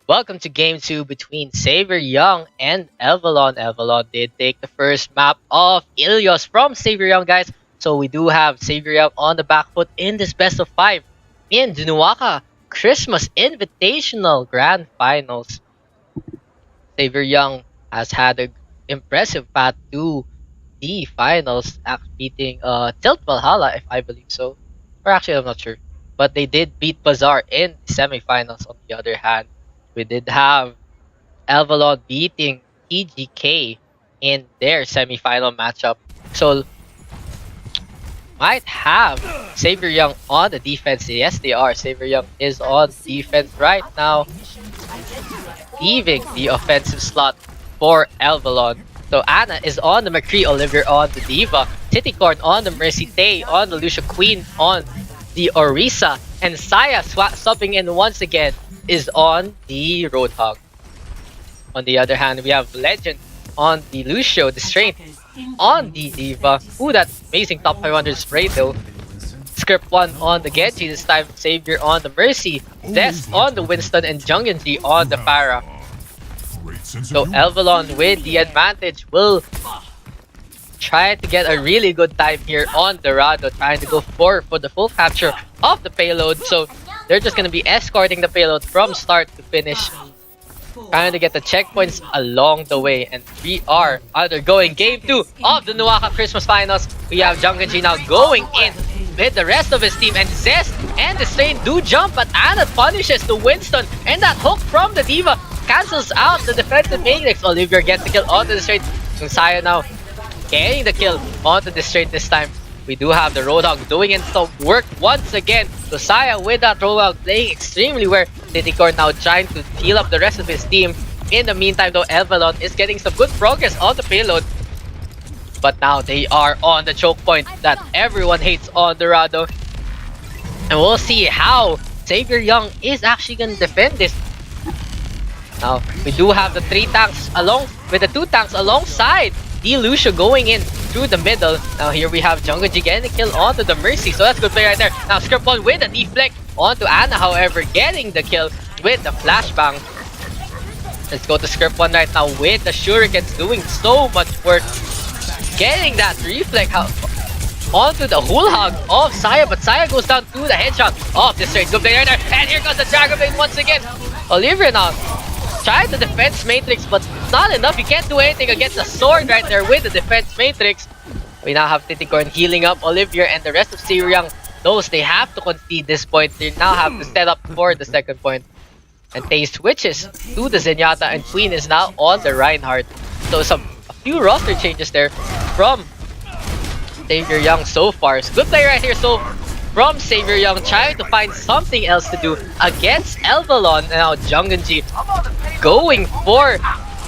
Welcome to game 2 between Xavier Young and Elvellon. Elvellon did take the first map of Ilios from Xavier Young, guys. So we do have Xavier Young on the back foot in this best of 5 in the Neueaka Christmas Invitational Grand Finals. Xavier Young has had an impressive path to the finals, beating Tilt Valhalla, if I believe so. Or actually, I'm not sure. But they did beat Bazaar in the semifinals on the other hand. We did have Elvellon beating TGK in their semifinal matchup. So might have Xavier Young on the defense. Yes, they are. Xavier Young is on defense right now, leaving the offensive slot for Elvellon. So Anna is on the McCree, Oliver on the Diva, Titicorn on the Mercy, Tay on the Lucia Queen on the Orisa, and Saya swapping in once again is on the Roadhog. On the other hand, we have Legend on the Lucio, the Strength on the Diva. Ooh, that amazing top 500 spray though. Script 1 on the Genji, this time Xavier on the Mercy, Des on the Winston, and Jungenji on the Pharah. So Elvellon with the advantage will try to get a really good time here on Dorado, trying to go for the full capture of the payload. So they're just going to be escorting the payload from start to finish, trying to get the checkpoints along the way. And we are undergoing game 2 of the Neueaka Christmas Finals. We have Jungenji now going in with the rest of his team, and Zest and the Strain do jump, but Anna punishes the Winston, and that hook from the Diva cancels out the defensive Matrix. Olivier gets the kill onto the Strain. Saya now getting the kill onto the Strain this time. We do have the Roadhog doing some work once again. So Saya with that Roadhog playing extremely well. Titicorn now trying to heal up the rest of his team. In the meantime though, Elvellon is getting some good progress on the payload. But now they are on the choke point that everyone hates on Dorado. And we'll see how Xavier Young is actually going to defend this. Now, we do have the 3 tanks along with the 2 tanks alongside the Lucio going in through the middle. Now here we have Jungenji getting the kill onto the Mercy, so that's a good play right there. Now Script 1 with a deflect onto Anna, however, getting the kill with the flashbang. Let's go to Script 1 right now with the Shurikens doing so much work. Getting that reflect onto the whole hog of Saya, but Saya goes down to the headshot of the Straight. Good play right there, and here comes the Dragon Blade once again. Olivia now tried the defense matrix, but not enough. You can't do anything against the sword right there with the defense matrix. We now have Titicorn healing up Olivier, and the rest of Xavier Young knows they have to concede this point. They now have to set up for the second point. And Tay switches to the Zenyatta, and Queen is now on the Reinhardt. So a few roster changes there from Xavier Young so far. So good play right here. So from Xavier Young, trying to find something else to do against Elvellon. Now Jungenji going for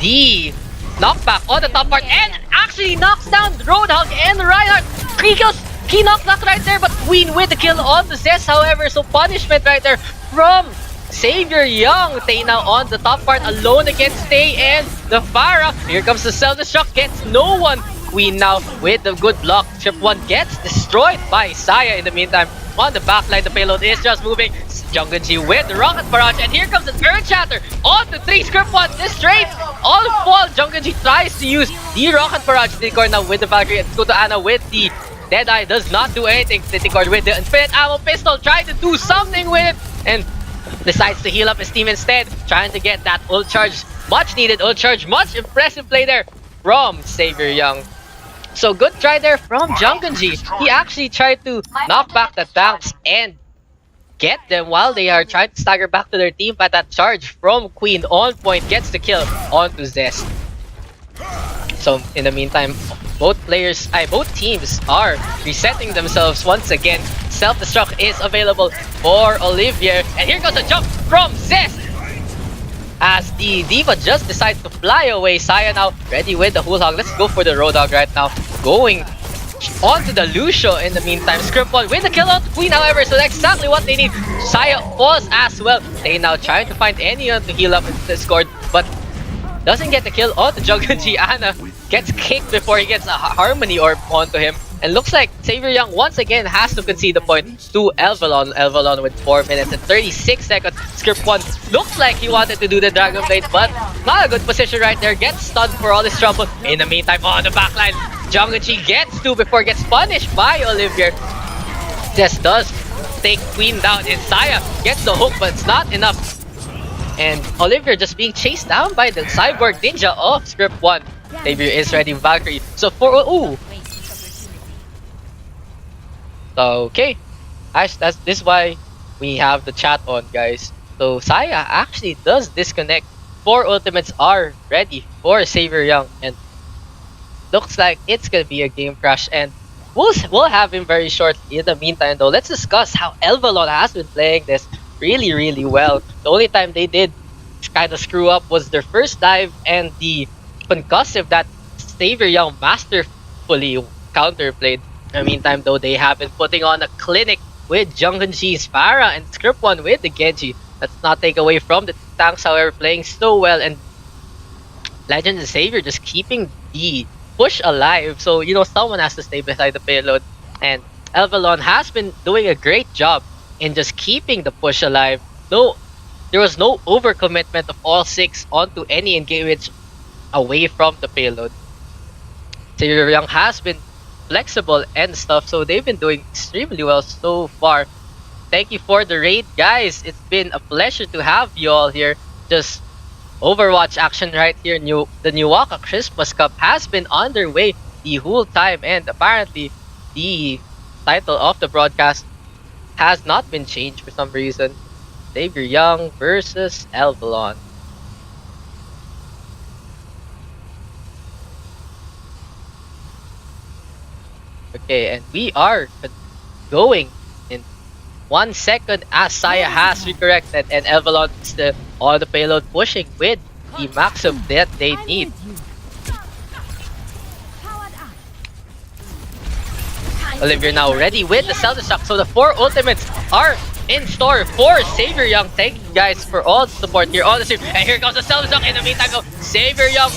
the knockback on the top part, and actually knocks down Roadhog and Reinhardt. 3 kills, key knock right there, but Queen with the kill on the Zest, however. So punishment right there from Xavier Young. Tay now on the top part alone against Tay and the Pharah. Here comes the self-destruct, gets no one. Queen now with the good block. Trip 1 gets destroyed by Saya. In the meantime, on the backline, the payload is just moving. Jungenji with the rocket barrage, and here comes an Earth Shatter on the 3. Script 1 this straight all fall. Jungenji tries to use the rocket barrage. Titicorn now with the Valkyrie. Let's go to Anna with the Deadeye. Does not do anything. Titicorn with the infinite ammo pistol, trying to do something with it, and decides to heal up his team instead, trying to get that ult charge. Much needed ult charge. Much impressive play there from Xavier Young. So good try there from Jungenji. He actually tried to knock back the tanks and get them while they are trying to stagger back to their team, but that charge from Queen on point gets the kill onto Zest. So in the meantime, both teams are resetting themselves once again. Self-destruct is available for Olivier, and here goes a jump from Zest as the Diva just decides to fly away. Saya now ready with the Hulhog. Let's go for the Roadhog right now. Going onto the Lucio in the meantime. Script 1 with the kill on Queen, however, so that's exactly what they need. Saya falls as well. They now trying to find anyone to heal up in Discord, but doesn't get the kill onto Jungenji. Anna gets kicked before he gets a Harmony Orb onto him. And looks like Xavier Young once again has to concede the point to Elvellon. Elvellon with 4 minutes and 36 seconds. Script 1 looks like he wanted to do the Dragon Blade, but not a good position right there. Gets stunned for all this trouble. In the meantime, on the backline, Junganji gets 2 before gets punished by Xavier. Just does take Queen down, and Saya gets the hook, but it's not enough. And Xavier just being chased down by the cyborg ninja of Script 1. Xavier is ready with Valkyrie. So for okay, this is why we have the chat on, guys. So Saya actually does disconnect. 4 ultimates are ready for Xavier Young, and looks like it's gonna be a game crash. And we'll have him very shortly. In the meantime, though, let's discuss how Elvellon has been playing this really well. The only time they did kind of screw up was their first dive and the concussive that Xavier Young masterfully counterplayed. In the meantime, though, they have been putting on a clinic with Junganji's Pharah and Script 1 with the Genji. Let's not take away from the tanks, however, playing so well, and Legend and Xavier just keeping the push alive. So, you know, someone has to stay beside the payload, and Elvellon has been doing a great job in just keeping the push alive. No, there was no overcommitment of all 6 onto any engagement away from the payload. Xavier Young has been flexible and stuff, so they've been doing extremely well so far. Thank you for the raid, guys. It's been a pleasure to have you all here. Just Overwatch action right here. The Neueaka Christmas Cup has been underway the whole time, and apparently the title of the broadcast has not been changed for some reason. Xavier Young versus Elvellon. Okay, and we are going in 1 second as Saya has recorrected, and Elvellon is still on the payload pushing with the maximum that they need. Xavier now ready with the self-destruct, so the 4 ultimates are in store for Xavier Young. Thank you guys for all the support here on the stream. And here comes the self-destruct. In the meantime, Xavier Young,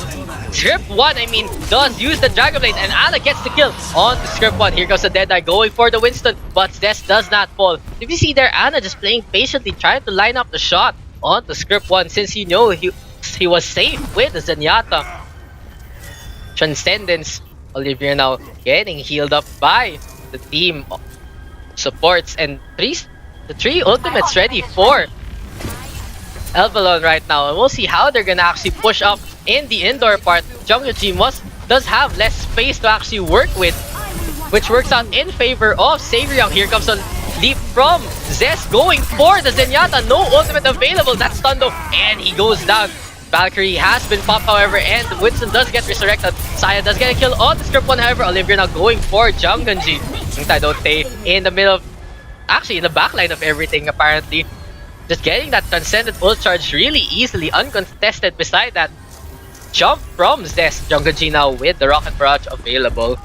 Script 1, does use the Dragon Blade, and Ana gets the kill on the Script 1. Here comes the Deadeye going for the Winston, but Des does not fall. If you see there, Ana just playing patiently, trying to line up the shot on the Script 1, since you know he was safe with the Zenyatta. Transcendence. Xavier now getting healed up by the team supports, and the 3 ultimates ready for Elvellon right now, and we'll see how they're gonna actually push up in the indoor part. Junganji does have less space to actually work with, which works out in favor of Xavier Young. Here comes a leap from Zest going for the Zenyatta. No ultimate available. That's stun though, and he goes down. Valkyrie has been popped, however, and Winston does get resurrected. Saya does get a kill on the Script 1, however. Xavier now going for Junganji. Tadote in the middle of, actually in the backline of everything, apparently. Just getting that Transcendent ult charge really easily, uncontested. Beside that, jump from Zest. Junganji now with the Rocket Barrage available.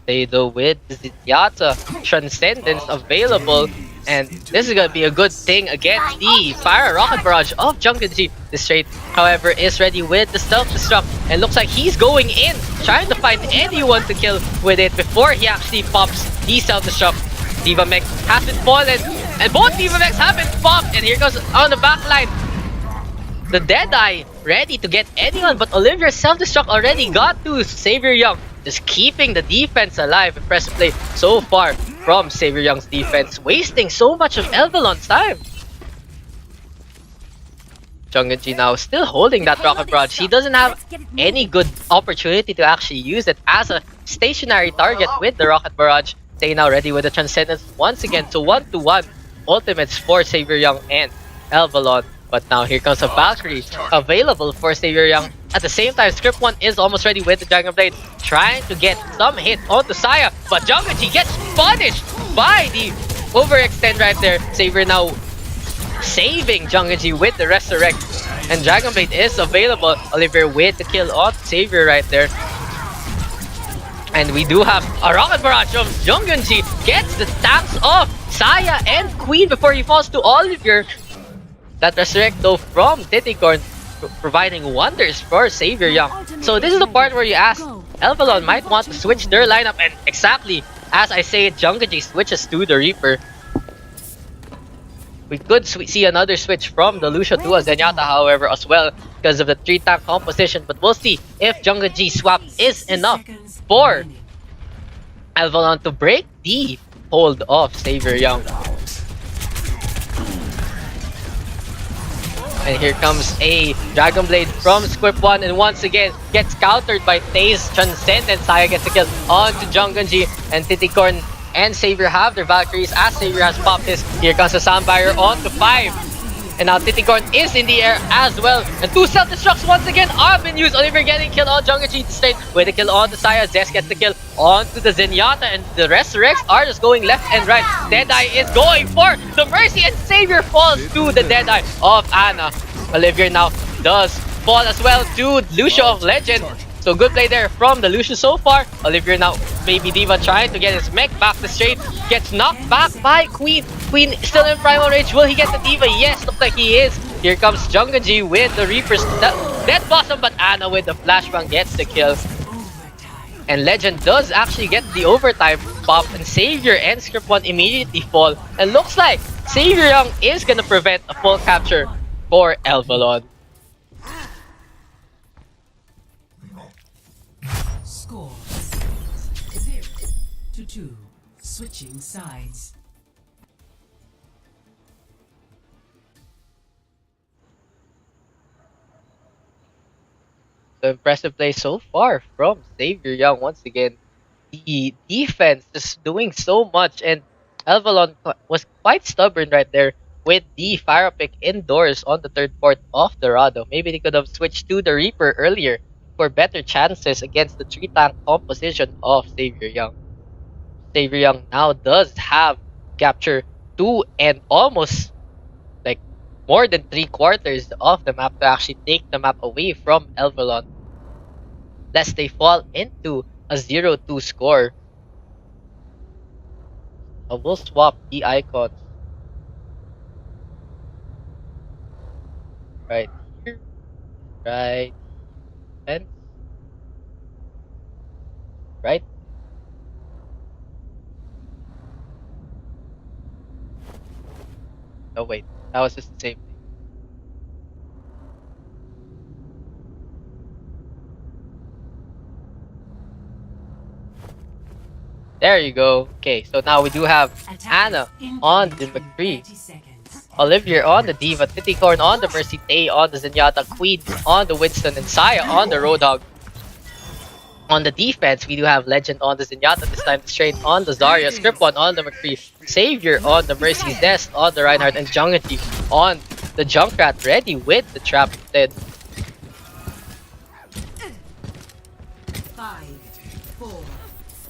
Tado with the Zenyatta Transcendence available. And this is going to be a good thing against the Fire Rocket Barrage of Junganji. This trade, however, is ready with the self-destruct, and looks like he's going in, trying to find anyone to kill with it before he actually pops the self-destruct. Diva Mech has been fallen, and both Diva Mechs have been popped, and here goes on the backline the Deadeye, ready to get anyone, but Xavier's self-destruct already got to Xavier Young, just keeping the defense alive. Impressive play so far from Xavier Young's defense, wasting so much of Elvellon's time. Junganji now still holding that Rocket Barrage. He doesn't have any good opportunity to actually use it as a stationary target with the Rocket Barrage. They now ready with the Transcendence once again. So 1-to-1 ultimates for Xavier Young and Elvellon. But now here comes a Valkyrie available for Xavier Young. At the same time, Script 1 is almost ready with the Dragon Blade, trying to get some hit onto Saya. But Junganji gets punished by the overextend right there. Xavier now saving Junganji with the Resurrect. And Dragon Blade is available. Xavier with the kill on Xavier right there. And we do have a Rocket Barrage of Junganji. Gets the stacks of Saya and Queen before he falls to Xavier. That Resurrect though from Titicorn providing wonders for Xavier Young. So this is the part where you ask, Elvellon might want to switch their lineup, and exactly as I say it, Jungaji switches to the Reaper. We could see another switch from the Lucio to a Zenyatta, however, as well, because of the 3-tank composition. But we'll see if Jungaji swap is enough for Elvellon to break the hold of Xavier Young. And here comes a Dragon Blade from Squip 1, and once again gets countered by Tae's Transcendent. Saya gets a kill onto Jungaji, and Titicorn and Xavier have their Valkyries as Xavier has popped his. Here comes the Soundbarrier onto 5. And now Titicorn is in the air as well. And 2 self-destructs once again are being used. Oliver getting killed on Jungaji straight with a kill on the Saya. Zest gets the kill onto the Zenyatta, and the Resurrects are just going left and right. Deadeye is going for the Mercy, and Xavier falls to the Deadeye of Ana. Olivier now does fall as well to Lucio of Legend. So good play there from the Lucio so far. Olivier now, Baby D.Va trying to get his mech back to straight. Gets knocked back by Queen. Queen still in primal rage. Will he get the D.Va? Yes, looks like he is. Here comes Jungaji with the Reaper's death blossom, but Ana with the flashbang gets the kill. And Legend does actually get the overtime pop, and Xavier and Script 1 immediately fall. And looks like Xavier Young is gonna prevent a full capture for Elvellon. Score 0-2. Switching sides. So impressive play so far from Xavier Young. Once again, the defense is doing so much, and Elvellon was quite stubborn right there with the Fire Pick indoors on the 3rd port of Dorado. Maybe they could have switched to the Reaper earlier for better chances against the 3-tank composition of Xavier Young. Xavier Young now does have capture 2 and almost like more than 3/4 of the map to actually take the map away from Elvellon, lest they fall into a 0-2 score. I will swap the icons right here, right, and right. Oh wait, that was just the same thing. There you go. Okay, so now we do have Ana on the McCree, Olivier on the D.Va, Titicorn on the Mercy, Tae on the Zenyatta, Queen on the Winston, and Saya on the Roadhog. On the defense, we do have Legend on the Zenyatta, this time straight on the Zarya, Script 1 on the McCree, Xavier on the Mercy, Zest on the Reinhardt, and Jungaji on the Junkrat, ready with the trap instead. 5, 4,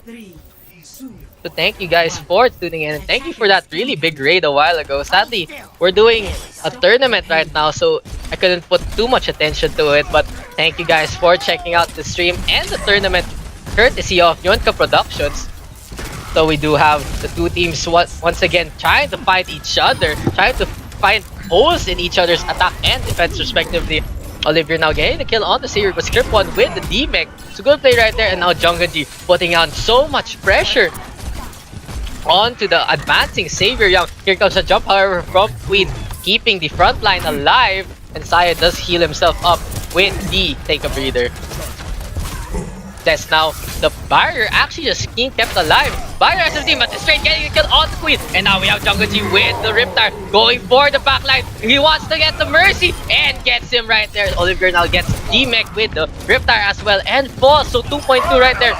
3, 2. So thank you guys for tuning in, and thank you for that really big raid a while ago. Sadly, we're doing a tournament right now, so I couldn't put too much attention to it, but thank you guys for checking out the stream and the tournament courtesy of Neueaka Productions. So we do have the two teams once again trying to find each other, trying to find holes in each other's attack and defense respectively. Olivier now getting the kill on the Xavier, but Script 1 with the D-Mech. It's a good play right there, and now Jungaji putting on so much pressure onto the advancing Xavier Young. Here comes a jump, however, from Queen, keeping the front line alive, and Saya does heal himself up with the Take a Breather. That's now the barrier actually just being kept alive. Barrier has a team, but straight getting a kill on the Queen. And now we have Jungaji with the Riptide going for the backline. He wants to get the Mercy and gets him right there. Olivier now gets D-Mech with the Riptide as well and falls. So 2.2 right there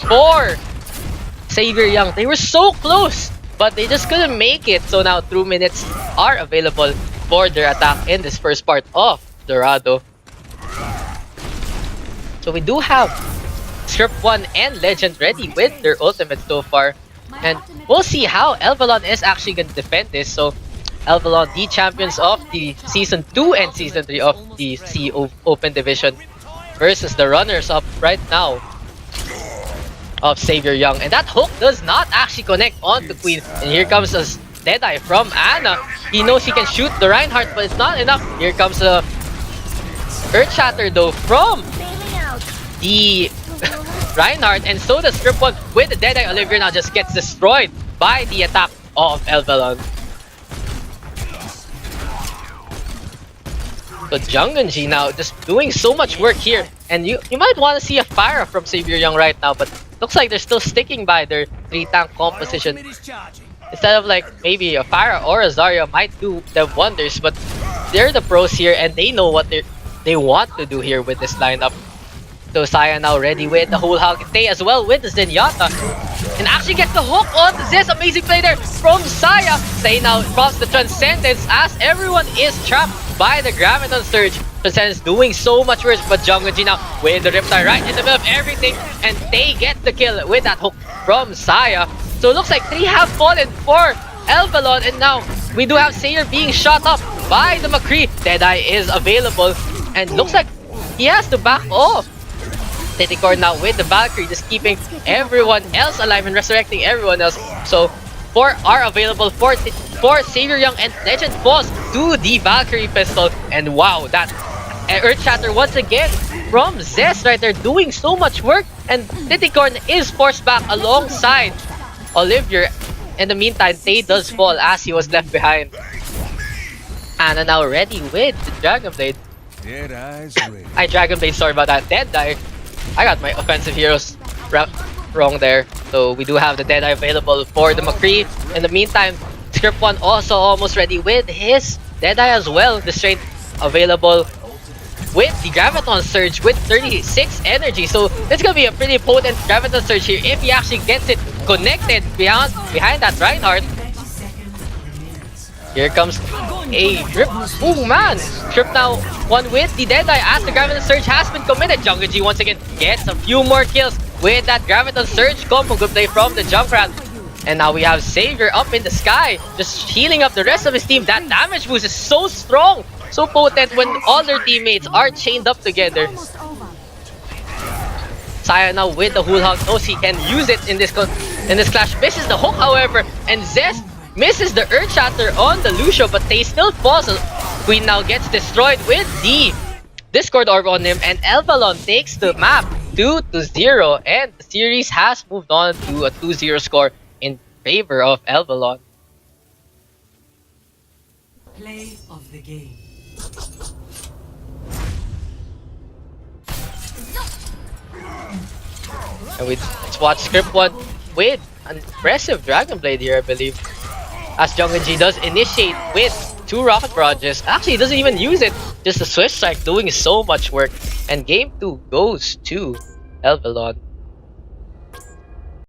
for Xavier Young. They were so close, but they just couldn't make it. So now 2 minutes are available for their attack in this first part of Dorado. So we do have Script 1 and Legend ready with their ultimates so far. And we'll see how Elvellon is actually going to defend this. So Elvellon, the champions of the Season 2 and Season 3 of the CO Open Division, versus the runners-up right now of Xavier Young. And that hook does not actually connect on the Queen. And here comes a Deadeye from Ana. He knows he can shoot the Reinhardt, but it's not enough. Here comes a Earth Shatter though from the Reinhardt, and so does Script 1 with the Deadeye. Olivier now just gets destroyed by the attack of Elvellon. So Jungunji now just doing so much work here, and you might want to see a fire from Xavier Young right now, but looks like they're still sticking by their 3-tank composition. Instead of like maybe a fire or a Zarya might do them wonders, but they're the pros here and they know what they want to do here with this lineup. So Saya now ready with the whole Hagite as well with the Zenyatta. And actually gets the hook on this amazing play there from Saya. Saya now drops the Transcendence as everyone is trapped by the Graviton Surge. Transcendence doing so much worse, but Jungunji now with the Riptide right in the middle of everything, and they get the kill with that hook from Saya. So it looks like 3 have fallen for Elvellon, and now we do have Sayer being shot up by the McCree. Deadeye is available, and looks like he has to back off. Titikor now with the Valkyrie, just keeping everyone else alive and resurrecting everyone else. So 4 are available for Xavier Young, and Legend falls to the Valkyrie pistol. And wow, that Earth Shatter once again from Zest right there, doing so much work. And Titicorn is forced back alongside Olivier. In the meantime, Tay does fall as he was left behind. Anna now ready with the Dragon Blade. Dragon Blade, sorry about that. Deadeye. I got my offensive heroes wrong there. So we do have the Deadeye available for the McCree. In the meantime, Script 1 also almost ready with his Deadeye as well. The strength available with the Graviton Surge with 36 energy. So it's gonna be a pretty potent Graviton Surge here if he actually gets it connected behind that Reinhardt. Here comes a Rip. Oh man! Trip now one with the Deadeye as the Graviton Surge has been committed. Jungunji once again gets a few more kills with that Graviton Surge combo. Good play from the Junkrat. And now we have Xavier up in the sky, just healing up the rest of his team. That damage boost is so strong, so potent when all their teammates are chained up together. Saya now with the Hul Hog knows he can use it in this clash. Misses the hook, however, and Zest misses the Earth Shatter on the Lucio, but they still falls. Queen now gets destroyed with the Discord Orb on him, and Elvellon takes the map 2-0, and the series has moved on to a 2-0 score in favor of Elvellon. Play of the game. And let's watch Script 1 with an impressive Dragon Blade here, I believe. As Jungunji does initiate with 2 Rocket Barrages. Actually, he doesn't even use it. Just a Swift Strike doing so much work. And game 2 goes to Elvellon.